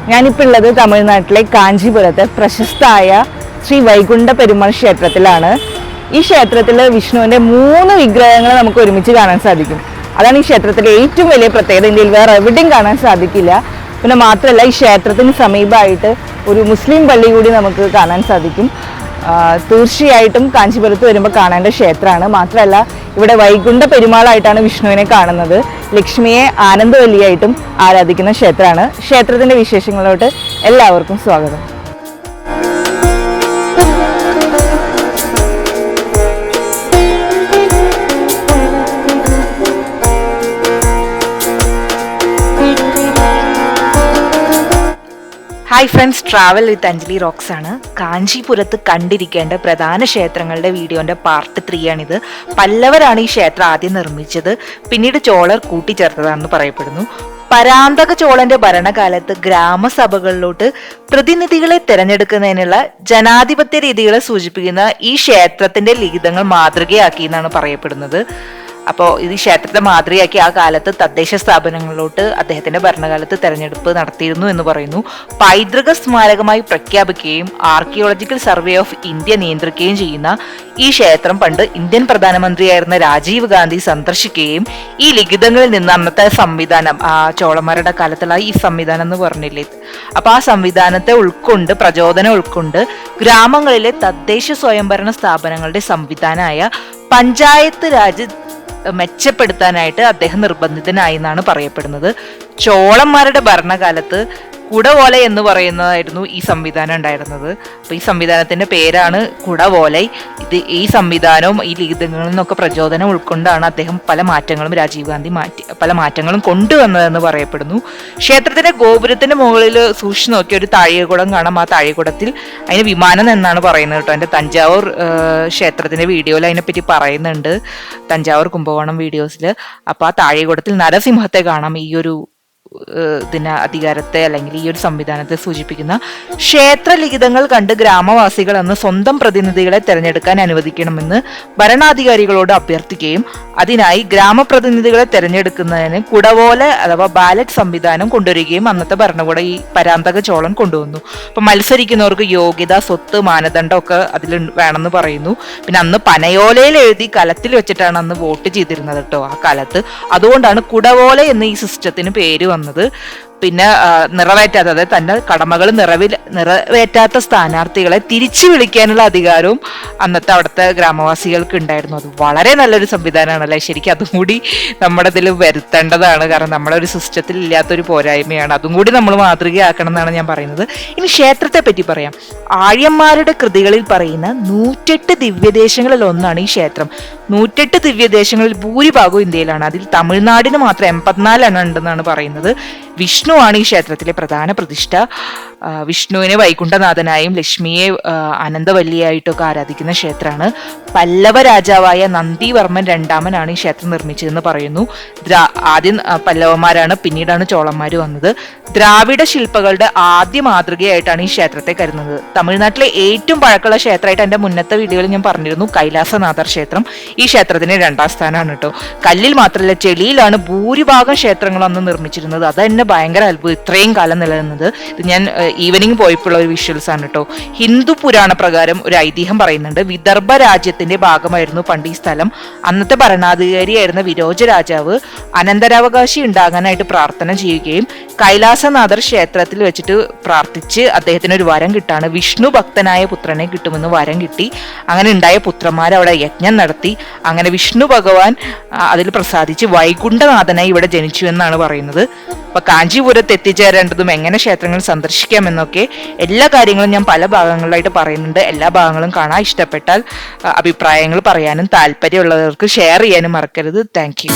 ഞാനിപ്പോൾ ഉള്ളത് തമിഴ്നാട്ടിലെ കാഞ്ചീപുരത്തെ പ്രശസ്തമായ ശ്രീ വൈകുണ്ഠ പെരുമാൾ ക്ഷേത്രത്തിലാണ്. ഈ ക്ഷേത്രത്തിൽ വിഷ്ണുവിൻ്റെ 3 വിഗ്രഹങ്ങൾ നമുക്ക് ഒരുമിച്ച് കാണാൻ സാധിക്കും. അതാണ് ഈ ക്ഷേത്രത്തിലെ ഏറ്റവും വലിയ പ്രത്യേകത. ഇന്ത്യയിൽ വേറെ എവിടെയും കാണാൻ സാധിക്കില്ല. പിന്നെ മാത്രമല്ല, ഈ ക്ഷേത്രത്തിന് സമീപമായിട്ട് ഒരു മുസ്ലിം പള്ളി കൂടി നമുക്ക് കാണാൻ സാധിക്കും. തീർച്ചയായിട്ടും കാഞ്ചീപുരത്ത് വരുമ്പോൾ കാണേണ്ട ക്ഷേത്രമാണ്. മാത്രമല്ല, ഇവിടെ വൈകുണ്ഠ പെരുമാളായിട്ടാണ് വിഷ്ണുവിനെ കാണുന്നത്. ലക്ഷ്മിയെ ആനന്ദവല്ലിയായിട്ടും ആരാധിക്കുന്ന ക്ഷേത്രമാണ്. ക്ഷേത്രത്തിൻ്റെ വിശേഷങ്ങളിലോട്ട് എല്ലാവർക്കും സ്വാഗതം. Hi friends, travel with Anjali rocks ആണ്. കാഞ്ചീപുരത്ത് കണ്ടിരിക്കേണ്ട പ്രധാന ക്ഷേത്രങ്ങളുടെ വീഡിയോന്റെ പാർട്ട് 3 ആണിത്. പല്ലവരാണ് ഈ ക്ഷേത്രം ആദ്യം നിർമ്മിച്ചത്, പിന്നീട് ചോളർ കൂട്ടിച്ചേർത്തതാണെന്ന് പറയപ്പെടുന്നു. പരാന്തക ചോളന്റെ ഭരണകാലത്ത് ഗ്രാമസഭകളിലോട്ട് പ്രതിനിധികളെ തിരഞ്ഞെടുക്കുന്നതിനുള്ള ജനാധിപത്യ രീതികളെ സൂചിപ്പിക്കുന്ന ഈ ക്ഷേത്രത്തിന്റെ ലിഖിതങ്ങൾ മാതൃകയാക്കി എന്നാണ് പറയപ്പെടുന്നത്. അപ്പോൾ ഇത് ക്ഷേത്രത്തെ മാതൃകയാക്കി ആ കാലത്ത് തദ്ദേശ സ്ഥാപനങ്ങളിലോട്ട് അദ്ദേഹത്തിന്റെ ഭരണകാലത്ത് തെരഞ്ഞെടുപ്പ് നടത്തിയിരുന്നു എന്ന് പറയുന്നു. പൈതൃക സ്മാരകമായി പ്രഖ്യാപിക്കുകയും ആർക്കിയോളജിക്കൽ സർവേ ഓഫ് ഇന്ത്യ നിയന്ത്രിക്കുകയും ചെയ്യുന്ന ഈ ക്ഷേത്രം പണ്ട് ഇന്ത്യൻ പ്രധാനമന്ത്രിയായിരുന്ന രാജീവ് ഗാന്ധി സന്ദർശിക്കുകയും ഈ ലിഖിതങ്ങളിൽ നിന്ന് അന്നത്തെ സംവിധാനം, ആ ചോളന്മാരുടെ കാലത്തുള്ള ഈ സംവിധാനം എന്ന് പറഞ്ഞില്ലേ, അപ്പൊ ആ സംവിധാനത്തെ ഉൾക്കൊണ്ട്, പ്രചോദനം ഉൾക്കൊണ്ട് ഗ്രാമങ്ങളിലെ തദ്ദേശ സ്വയംഭരണ സ്ഥാപനങ്ങളുടെ സംവിധാനമായ പഞ്ചായത്ത് രാജ് മെച്ചപ്പെടുത്താനായിട്ട് അദ്ദേഹം നിർബന്ധിതനായി എന്നാണ് പറയപ്പെടുന്നത്. ചോളന്മാരുടെ ഭരണകാലത്ത് കുടവോല എന്ന് പറയുന്നതായിരുന്നു ഈ സംവിധാനം ഉണ്ടായിരുന്നത്. അപ്പൊ ഈ സംവിധാനത്തിന്റെ പേരാണ് കുടവോലൈ. ഈ സംവിധാനവും ഈ ലിഖിതങ്ങളിൽ നിന്നൊക്കെ പ്രചോദനം ഉൾക്കൊണ്ടാണ് അദ്ദേഹം പല മാറ്റങ്ങളും, രാജീവ് ഗാന്ധി പല മാറ്റങ്ങളും കൊണ്ടുവന്നതെന്ന് പറയപ്പെടുന്നു. ക്ഷേത്രത്തിന്റെ ഗോപുരത്തിന്റെ മുകളിൽ സൂക്ഷിച്ചു നോക്കിയ ഒരു താഴികക്കുടം കാണാം. ആ താഴികക്കുടത്തിൽ അതിന് വിമാനം എന്നാണ് പറയുന്നത് കേട്ടോ. എൻ്റെ തഞ്ചാവൂർ ക്ഷേത്രത്തിന്റെ വീഡിയോയിൽ അതിനെപ്പറ്റി പറയുന്നുണ്ട്, തഞ്ചാവൂർ കുംഭകോണം വീഡിയോസിൽ. അപ്പൊ ആ താഴികക്കുടത്തിൽ നരസിംഹത്തെ കാണാം. ഈ ഒരു അധികാരത്തെ അല്ലെങ്കിൽ ഈ ഒരു സംവിധാനത്തെ സൂചിപ്പിക്കുന്ന ക്ഷേത്ര ലിഖിതങ്ങൾ കണ്ട് ഗ്രാമവാസികൾ അന്ന് സ്വന്തം പ്രതിനിധികളെ തെരഞ്ഞെടുക്കാൻ അനുവദിക്കണമെന്ന് ഭരണാധികാരികളോട് അഭ്യർത്ഥിക്കുകയും അതിനായി ഗ്രാമപ്രതിനിധികളെ തെരഞ്ഞെടുക്കുന്നതിന് കുടവോല അഥവാ ബാലറ്റ് സംവിധാനം കൊണ്ടുവരികയും അന്നത്തെ ഭരണകൂടം ഈ പരാന്തക ചോളൻ കൊണ്ടുവന്നു. അപ്പൊ മത്സരിക്കുന്നവർക്ക് യോഗ്യത, സ്വത്ത്, മാനദണ്ഡം ഒക്കെ അതിൽ വേണമെന്ന് പറയുന്നു. പിന്നെ അന്ന് പനയോലയിൽ എഴുതി കലത്തിൽ വെച്ചിട്ടാണ് അന്ന് വോട്ട് ചെയ്തിരുന്നത് കേട്ടോ ആ കാലത്ത്. അതുകൊണ്ടാണ് കുടവോല എന്ന ഈ സിസ്റ്റത്തിന് പേര് വന്നത്. പിന്നെ നിറവേറ്റാത്ത, അതായത് തന്റെ കടമകൾ നിറവേറ്റാത്ത സ്ഥാനാർത്ഥികളെ തിരിച്ചു വിളിക്കാനുള്ള അധികാരവും അന്നത്തെ അവിടുത്തെ ഗ്രാമവാസികൾക്ക് ഉണ്ടായിരുന്നു. അത് വളരെ നല്ലൊരു സംവിധാനമാണല്ലേ. ശരിക്കും അതും കൂടി നമ്മുടെ ഇതിൽ വരുത്തേണ്ടതാണ്. കാരണം നമ്മുടെ ഒരു സിസ്റ്റത്തിൽ ഇല്ലാത്തൊരു പോരായ്മയാണ്. അതും കൂടി നമ്മൾ മാതൃകയാക്കണം എന്നാണ് ഞാൻ പറയുന്നത്. ഇനി ക്ഷേത്രത്തെ പറ്റി പറയാം. ആര്യന്മാരുടെ കൃതികളിൽ പറയുന്ന 108 ദിവ്യദേശങ്ങളിൽ ഒന്നാണ് ഈ ക്ഷേത്രം. 108 ദിവ്യദേശങ്ങളിൽ ഭൂരിഭാഗവും ഇന്ത്യയിലാണ്. അതിൽ തമിഴ്നാടിന് മാത്രം 84 എണ്ണം ഉണ്ടെന്നാണ് പറയുന്നത്. വിഷ്ണുവാണ് ഈ ക്ഷേത്രത്തിലെ പ്രധാന പ്രതിഷ്ഠ. വിഷ്ണുവിനെ വൈകുണ്ഠനാഥനായും ലക്ഷ്മിയെ ആനന്ദവല്ലിയായിട്ടൊക്കെ ആരാധിക്കുന്ന ക്ഷേത്രമാണ്. പല്ലവ രാജാവായ നന്ദിവർമ്മൻ രണ്ടാമനാണ് ഈ ക്ഷേത്രം നിർമ്മിച്ചതെന്ന് പറയുന്നു. ആദ്യം പല്ലവന്മാരാണ്, പിന്നീടാണ് ചോളന്മാർ വന്നത്. ദ്രാവിഡ ശില്പങ്ങളുടെ ആദ്യ മാതൃകയായിട്ടാണ് ഈ ക്ഷേത്രത്തെ കരുതുന്നത്. തമിഴ്നാട്ടിലെ ഏറ്റവും പഴക്കമുള്ള ക്ഷേത്രമായിട്ട് എൻ്റെ മുന്നത്തെ വീഡിയോയിൽ ഞാൻ പറഞ്ഞിരുന്നു കൈലാസനാഥർ ക്ഷേത്രം. ഈ ക്ഷേത്രത്തിന് 2ാം സ്ഥാനമാണ് കേട്ടോ. കല്ലിൽ മാത്രമല്ല ചെളിയിലാണ് ഭൂരിഭാഗം ക്ഷേത്രങ്ങളും അന്ന് നിർമ്മിച്ചിരുന്നത്. അത് തന്നെ ഭയങ്കര അത്ഭുതം, ഇത്രയും കാലം നിലനിന്നത്. ഇത് ഞാൻ ഈവനിങ് പോയപ്പോഴുള്ള ഒരു വിഷ്വൽസ് ആണ് കേട്ടോ. ഹിന്ദു പുരാണ പ്രകാരം ഒരു ഐതിഹ്യം പറയുന്നുണ്ട്. വിദർഭ രാജ്യത്തിന്റെ ഭാഗമായിരുന്നു പണ്ട് ഈ സ്ഥലം. അന്നത്തെ ഭരണാധികാരിയായിരുന്ന വിരോച രാജാവ് അനന്തരാവകാശി ഉണ്ടാകാനായിട്ട് പ്രാർത്ഥന ചെയ്യുകയും കൈലാസനാഥർ ക്ഷേത്രത്തിൽ വെച്ചിട്ട് പ്രാർത്ഥിച്ച് അദ്ദേഹത്തിന് ഒരു വരം കിട്ടാണ്. വിഷ്ണു ഭക്തനായ പുത്രനെ കിട്ടുമെന്ന് വരം കിട്ടി. അങ്ങനെ ഉണ്ടായ പുത്രന്മാർ അവിടെ യജ്ഞം നടത്തി. അങ്ങനെ വിഷ്ണു ഭഗവാൻ അതിൽ പ്രസാദിച്ച് വൈകുണ്ഠനാഥനായി ഇവിടെ ജനിച്ചു എന്നാണ് പറയുന്നത്. അപ്പൊ കാഞ്ചീപുരത്ത് എത്തിച്ചേരേണ്ടതും എങ്ങനെ ക്ഷേത്രങ്ങൾ സന്ദർശിക്കാമെന്നൊക്കെ എല്ലാ കാര്യങ്ങളും ഞാൻ പല ഭാഗങ്ങളിലായിട്ട് പറയുന്നുണ്ട്. എല്ലാ ഭാഗങ്ങളും കാണാൻ ഇഷ്ടപ്പെട്ടാൽ അഭിപ്രായങ്ങൾ പറയാനും താല്പര്യമുള്ളവർക്ക് ഷെയർ ചെയ്യാനും മറക്കരുത്. Thank you.